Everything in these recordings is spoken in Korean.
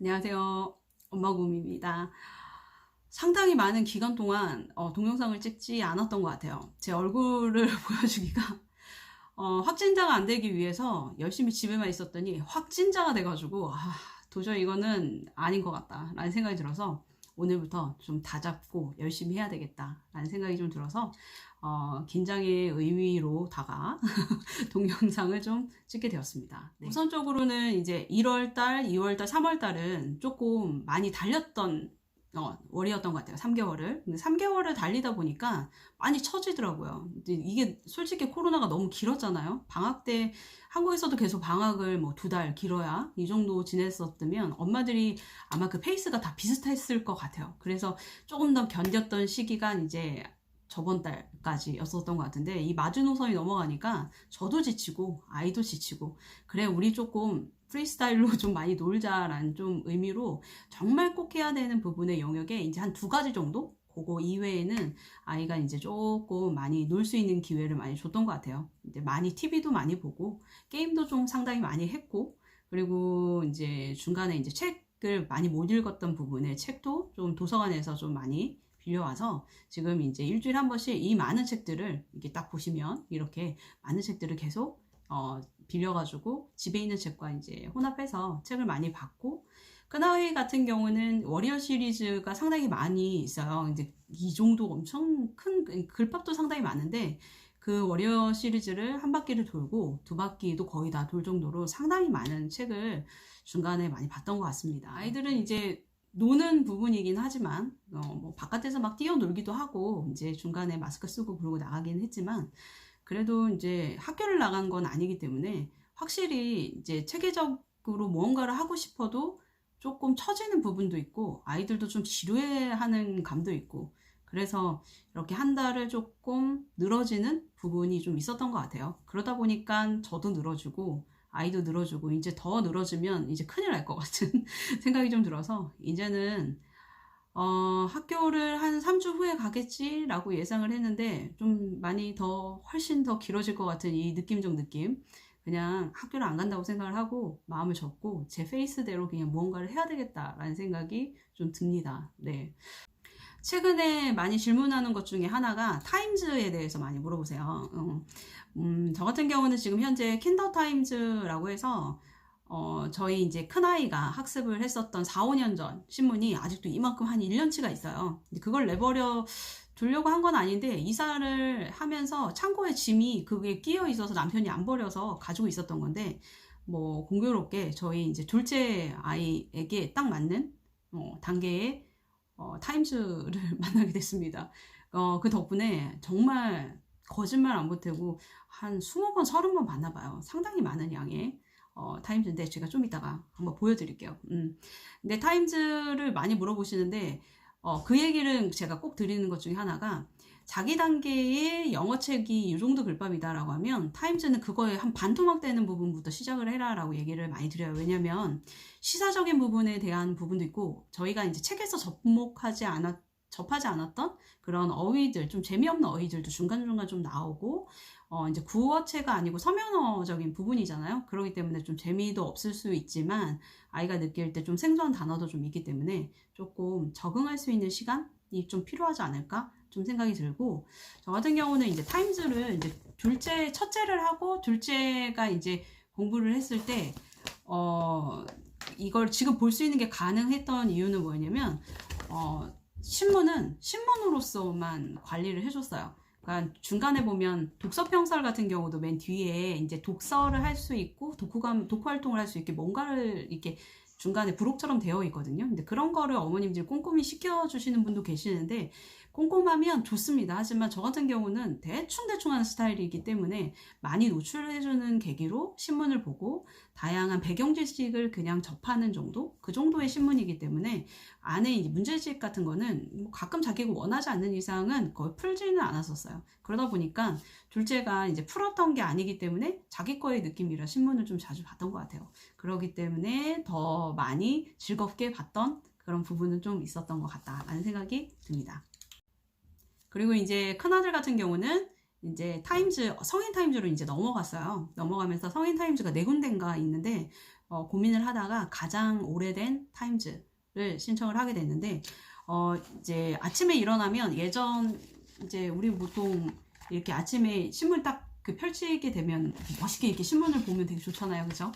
안녕하세요. 엄마곰입니다. 상당히 많은 기간 동안 동영상을 찍지 않았던 것 같아요. 제 얼굴을 보여주기가 확진자가 안 되기 위해서 열심히 집에만 있었더니 확진자가 돼가지고 도저히 이거는 아닌 것 같다 라는 생각이 들어서 오늘부터 좀 다잡고 열심히 해야 되겠다 라는 생각이 좀 들어서 긴장의 의미로다가 동영상을 좀 찍게 되었습니다. 네. 우선적으로는 이제 1월달, 2월달, 3월달은 조금 많이 달렸던 월이었던 것 같아요. 3개월을. 근데 3개월을 달리다 보니까 많이 처지더라고요. 이게 솔직히 코로나가 너무 길었잖아요. 방학 때 한국에서도 계속 방학을 뭐 2달 길어야 이 정도 지냈었다면 엄마들이 아마 그 페이스가 다 비슷했을 것 같아요. 그래서 조금 더 견뎠던 시기가 이제 저번 달까지였었던 것 같은데 이 마지노선이 넘어가니까 저도 지치고 아이도 지치고 그래 우리 조금 프리스타일로 좀 많이 놀자라는 좀 의미로 정말 꼭 해야 되는 부분의 영역에 이제 한 2가지 정도? 그거 이외에는 아이가 이제 조금 많이 놀 수 있는 기회를 많이 줬던 것 같아요. 이제 많이 TV도 많이 보고 게임도 좀 상당히 많이 했고 그리고 이제 중간에 이제 책을 많이 못 읽었던 부분에 책도 좀 도서관에서 좀 많이 빌려와서 지금 이제 일주일에 한 번씩 이 많은 책들을 이렇게 딱 보시면 이렇게 많은 책들을 계속 빌려가지고 집에 있는 책과 이제 혼합해서 책을 많이 봤고 그나이 같은 경우는 워리어 시리즈가 상당히 많이 있어요. 이제 이 정도 엄청 큰 글밥도 상당히 많은데 그 워리어 시리즈를 한 바퀴를 돌고 2바퀴도 거의 다 돌 정도로 상당히 많은 책을 중간에 많이 봤던 것 같습니다. 아이들은 이제 노는 부분이긴 하지만 뭐 바깥에서 막 뛰어놀기도 하고 이제 중간에 마스크 쓰고 그러고 나가긴 했지만 그래도 이제 학교를 나간 건 아니기 때문에 확실히 이제 체계적으로 무언가를 하고 싶어도 조금 처지는 부분도 있고 아이들도 좀 지루해하는 감도 있고 그래서 이렇게 한 달을 조금 늘어지는 부분이 좀 있었던 것 같아요. 그러다 보니까 저도 늘어지고 아이도 늘어지고 이제 더 늘어지면 이제 큰일 날 것 같은 생각이 좀 들어서 이제는 학교를 한 3주 후에 가겠지라고 예상을 했는데 좀 많이 더 훨씬 더 길어질 것 같은 이 느낌적 느낌 그냥 학교를 안 간다고 생각을 하고 마음을 접고 제 페이스대로 그냥 무언가를 해야 되겠다라는 생각이 좀 듭니다. 네. 최근에 많이 질문하는 것 중에 하나가 타임즈에 대해서 많이 물어보세요. 저 같은 경우는 지금 현재 킨더 타임즈라고 해서 저희 이제 큰아이가 학습을 했었던 4, 5년 전 신문이 아직도 이만큼 한 1년치가 있어요. 그걸 내버려 두려고 한 건 아닌데 이사를 하면서 창고에 짐이 그게 끼어 있어서 남편이 안 버려서 가지고 있었던 건데 뭐 공교롭게 저희 이제 둘째 아이에게 딱 맞는 단계의 타임즈를 만나게 됐습니다. 그 덕분에 정말 거짓말 안 보태고 한 20번, 30번 봤나 봐요. 상당히 많은 양의 타임즈인데 제가 좀 이따가 한번 보여드릴게요. 근데 타임즈를 많이 물어보시는데 그 얘기를 제가 꼭 드리는 것 중에 하나가 자기 단계의 영어책이 이 정도 글밥이다 라고 하면 타임즈는 그거에 한 반토막 되는 부분부터 시작을 해라 라고 얘기를 많이 드려요. 왜냐면 시사적인 부분에 대한 부분도 있고 저희가 이제 책에서 접하지 않았던 그런 어휘들, 좀 재미없는 어휘들도 중간중간 좀 나오고 이제 구어체가 아니고 서면어적인 부분이잖아요. 그렇기 때문에 좀 재미도 없을 수 있지만 아이가 느낄 때 좀 생소한 단어도 좀 있기 때문에 조금 적응할 수 있는 시간이 좀 필요하지 않을까 좀 생각이 들고 저 같은 경우는 이제 타임즈를 이제 첫째를 하고 둘째가 이제 공부를 했을 때 이걸 지금 볼 수 있는 게 가능했던 이유는 뭐냐면 신문은 신문으로서만 관리를 해줬어요. 그러니까 중간에 보면 독서평설 같은 경우도 맨 뒤에 이제 독서를 할 수 있고 독후 활동을 할 수 있게 뭔가를 이렇게 중간에 부록처럼 되어 있거든요. 근데 그런 거를 어머님들이 꼼꼼히 시켜주시는 분도 계시는데 꼼꼼하면 좋습니다. 하지만 저 같은 경우는 대충대충 하는 스타일이기 때문에 많이 노출해주는 계기로 신문을 보고 다양한 배경 지식을 그냥 접하는 정도? 그 정도의 신문이기 때문에 안에 이제 문제집 같은 거는 뭐 가끔 자기가 원하지 않는 이상은 거의 풀지는 않았었어요. 그러다 보니까 둘째가 이제 풀었던 게 아니기 때문에 자기 거의 느낌이라 신문을 좀 자주 봤던 것 같아요. 그러기 때문에 더 많이 즐겁게 봤던 그런 부분은 좀 있었던 것 같다라는 생각이 듭니다. 그리고 이제 큰아들 같은 경우는 이제 타임즈, 성인 타임즈로 이제 넘어갔어요. 넘어가면서 성인 타임즈가 4군데인가 있는데 고민을 하다가 가장 오래된 타임즈를 신청을 하게 됐는데, 이제 아침에 일어나면 이제 우리 보통 이렇게 아침에 신문 딱 그 펼치게 되면 멋있게 이렇게 신문을 보면 되게 좋잖아요. 그죠?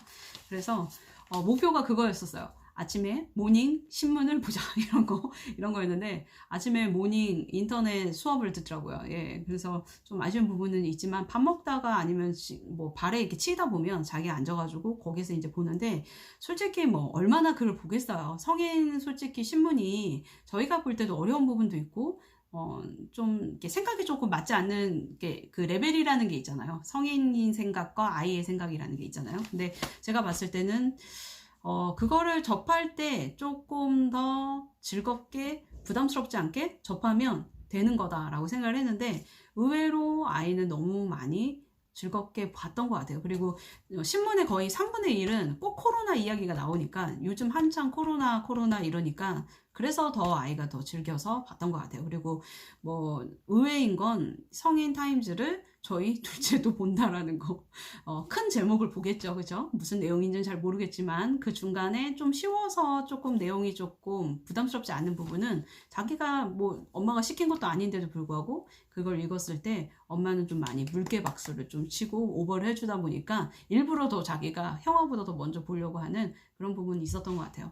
그래서 목표가 그거였었어요. 아침에 모닝 신문을 보자 이런 거였는데, 아침에 모닝 인터넷 수업을 듣더라고요. 예, 그래서 좀 아쉬운 부분은 있지만 밥 먹다가 아니면 뭐 발에 이렇게 치이다 보면 자기가 앉아가지고 거기서 이제 보는데, 솔직히 뭐 얼마나 글을 보겠어요. 성인 솔직히 신문이 저희가 볼 때도 어려운 부분도 있고 좀 이렇게 생각이 조금 맞지 않는 게 그 레벨이라는 게 있잖아요. 성인인 생각과 아이의 생각이라는 게 있잖아요. 근데 제가 봤을 때는 그거를 접할 때 조금 더 즐겁게 부담스럽지 않게 접하면 되는 거다라고 생각을 했는데, 의외로 아이는 너무 많이 즐겁게 봤던 것 같아요. 그리고 신문의 거의 3분의 1은 꼭 코로나 이야기가 나오니까, 요즘 한창 코로나 이러니까 그래서 더 아이가 더 즐겨서 봤던 것 같아요. 그리고 뭐 의외인 건 성인 타임즈를 저희 둘째도 본다라는 거. 큰 제목을 보겠죠. 그죠? 무슨 내용인지는 잘 모르겠지만 그 중간에 좀 쉬워서 조금 내용이 조금 부담스럽지 않은 부분은 자기가 뭐 엄마가 시킨 것도 아닌데도 불구하고 그걸 읽었을 때 엄마는 좀 많이 물개 박수를 좀 치고 오버를 해주다 보니까 일부러 더 자기가 형아보다 더 먼저 보려고 하는 그런 부분이 있었던 것 같아요.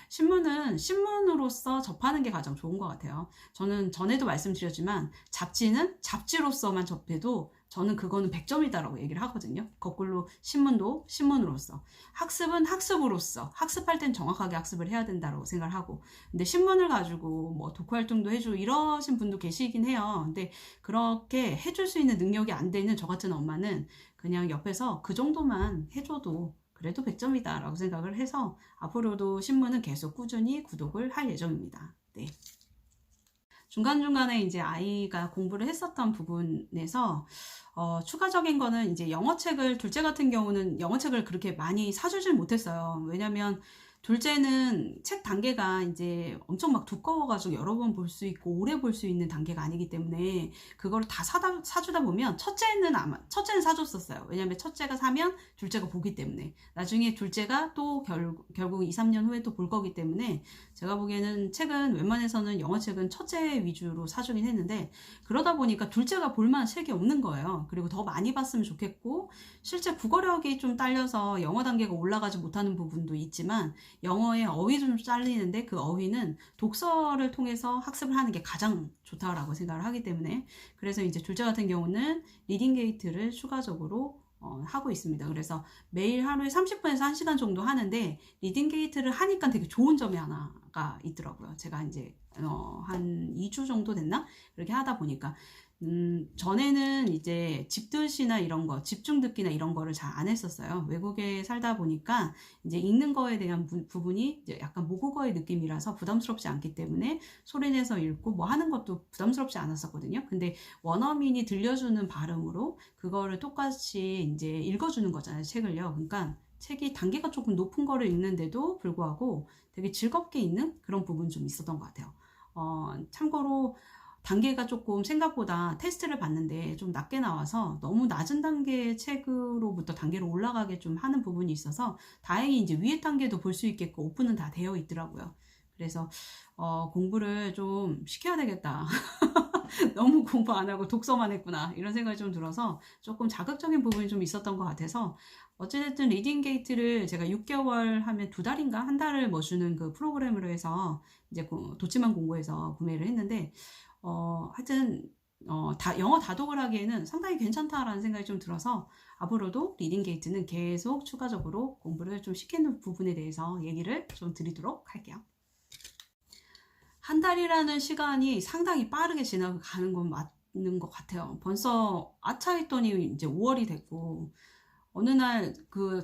신문은 신문으로서 접하는 게 가장 좋은 것 같아요. 저는 전에도 말씀드렸지만 잡지는 잡지로서만 접해도 저는 그거는 100점이다라고 얘기를 하거든요. 거꾸로 신문도 신문으로서, 학습은 학습으로서, 학습할 땐 정확하게 학습을 해야 된다고 생각을 하고, 근데 신문을 가지고 뭐 독후 활동도 해주고 이러신 분도 계시긴 해요. 근데 그렇게 해줄 수 있는 능력이 안 되는 저 같은 엄마는 그냥 옆에서 그 정도만 해줘도 그래도 100점이다 라고 생각을 해서 앞으로도 신문은 계속 꾸준히 구독을 할 예정입니다. 네. 중간중간에 이제 아이가 공부를 했었던 부분에서 추가적인 거는 이제 영어책을, 둘째 같은 경우는 영어책을 그렇게 많이 사주질 못했어요. 왜냐면 둘째는 책 단계가 이제 엄청 막 두꺼워가지고 여러 번 볼 수 있고 오래 볼 수 있는 단계가 아니기 때문에 그걸 다 사주다 보면 첫째는 사줬었어요. 왜냐면 첫째가 사면 둘째가 보기 때문에, 나중에 둘째가 또 결국 2, 3년 후에 또 볼 거기 때문에 제가 보기에는 책은 웬만해서는 영어책은 첫째 위주로 사주긴 했는데, 그러다 보니까 둘째가 볼만한 책이 없는 거예요. 그리고 더 많이 봤으면 좋겠고, 실제 국어력이 좀 딸려서 영어 단계가 올라가지 못하는 부분도 있지만 영어의 어휘도 좀 잘리는데 그 어휘는 독서를 통해서 학습을 하는 게 가장 좋다라고 생각을 하기 때문에, 그래서 이제 둘째 같은 경우는 리딩 게이트를 추가적으로 하고 있습니다. 그래서 매일 하루에 30분에서 1시간 정도 하는데, 리딩 게이트를 하니까 되게 좋은 점이 하나가 있더라고요. 제가 이제 한 2주 정도 됐나? 그렇게 하다 보니까 전에는 이제 집듣기나 이런 거, 집중 듣기나 이런 거를 잘 안 했었어요. 외국에 살다 보니까 이제 읽는 거에 대한 부분이 이제 약간 모국어의 느낌이라서 부담스럽지 않기 때문에 소리내서 읽고 뭐 하는 것도 부담스럽지 않았었거든요. 근데 원어민이 들려주는 발음으로 그거를 똑같이 이제 읽어주는 거잖아요, 책을요. 그러니까 책이 단계가 조금 높은 거를 읽는데도 불구하고 되게 즐겁게 읽는 그런 부분이 좀 있었던 것 같아요. 참고로 단계가 조금 생각보다 테스트를 봤는데 좀 낮게 나와서 너무 낮은 단계의 책으로부터 단계로 올라가게 좀 하는 부분이 있어서 다행히 이제 위에 단계도 볼 수 있게끔 오픈은 다 되어 있더라고요. 그래서 공부를 좀 시켜야 되겠다. 너무 공부 안 하고 독서만 했구나 이런 생각이 좀 들어서 조금 자극적인 부분이 좀 있었던 것 같아서, 어찌됐든 리딩 게이트를 제가 6개월 하면 2달인가 한 달을 뭐 주는 그 프로그램으로 해서 이제 도치만 공부해서 구매를 했는데, 하여튼 영어 다독을 하기에는 상당히 괜찮다라는 생각이 좀 들어서 앞으로도 리딩 게이트는 계속 추가적으로 공부를 좀 시키는 부분에 대해서 얘기를 좀 드리도록 할게요. 한 달이라는 시간이 상당히 빠르게 지나가는 건 맞는 것 같아요. 벌써 아차 했더니 이제 5월이 됐고, 어느 날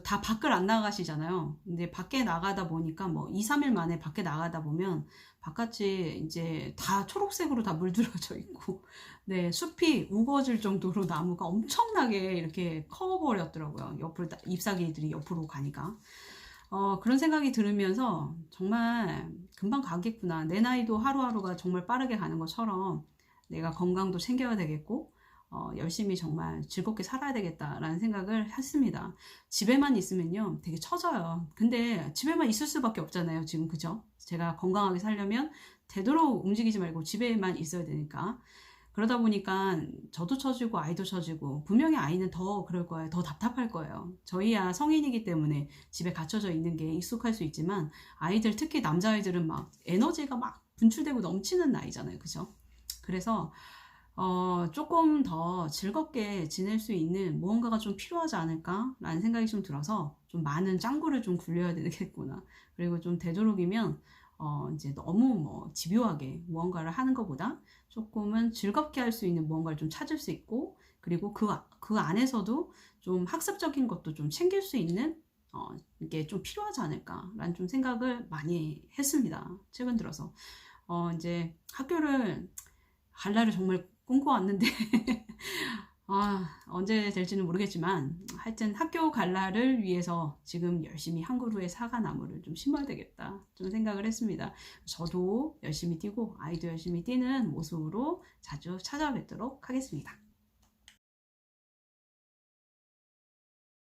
다 밖을 안 나가시잖아요. 근데 밖에 나가다 보니까 뭐 2, 3일 만에 밖에 나가다 보면 바깥이 이제 다 초록색으로 다 물들어져 있고, 네, 숲이 우거질 정도로 나무가 엄청나게 이렇게 커버렸더라고요. 옆으로 잎사귀들이 옆으로 가니까. 그런 생각이 들으면서 정말 금방 가겠구나. 내 나이도 하루하루가 정말 빠르게 가는 것처럼 내가 건강도 챙겨야 되겠고, 열심히 정말 즐겁게 살아야 되겠다라는 생각을 했습니다. 집에만 있으면요, 되게 처져요. 근데 집에만 있을 수밖에 없잖아요, 지금. 그죠? 제가 건강하게 살려면 되도록 움직이지 말고 집에만 있어야 되니까. 그러다 보니까 저도 처지고 아이도 처지고, 분명히 아이는 더 그럴 거예요. 더 답답할 거예요. 저희야 성인이기 때문에 집에 갇혀져 있는 게 익숙할 수 있지만, 아이들, 특히 남자아이들은 막 에너지가 막 분출되고 넘치는 나이잖아요. 그죠? 그래서 조금 더 즐겁게 지낼 수 있는 무언가가 좀 필요하지 않을까라는 생각이 좀 들어서, 좀 많은 짱구를 좀 굴려야 되겠구나. 그리고 좀 되도록이면 이제 너무 뭐 집요하게 무언가를 하는 것보다 조금은 즐겁게 할 수 있는 무언가를 좀 찾을 수 있고, 그리고 그 안에서도 좀 학습적인 것도 좀 챙길 수 있는 이게 좀 필요하지 않을까라는 좀 생각을 많이 했습니다. 최근 들어서 이제 학교를 갈 날을 정말 꿈꿔왔는데 언제 될지는 모르겠지만, 하여튼 학교 갈 날을 위해서 지금 열심히 한 그루의 사과나무를 좀 심어야 되겠다 좀 생각을 했습니다. 저도 열심히 뛰고 아이도 열심히 뛰는 모습으로 자주 찾아뵙도록 하겠습니다.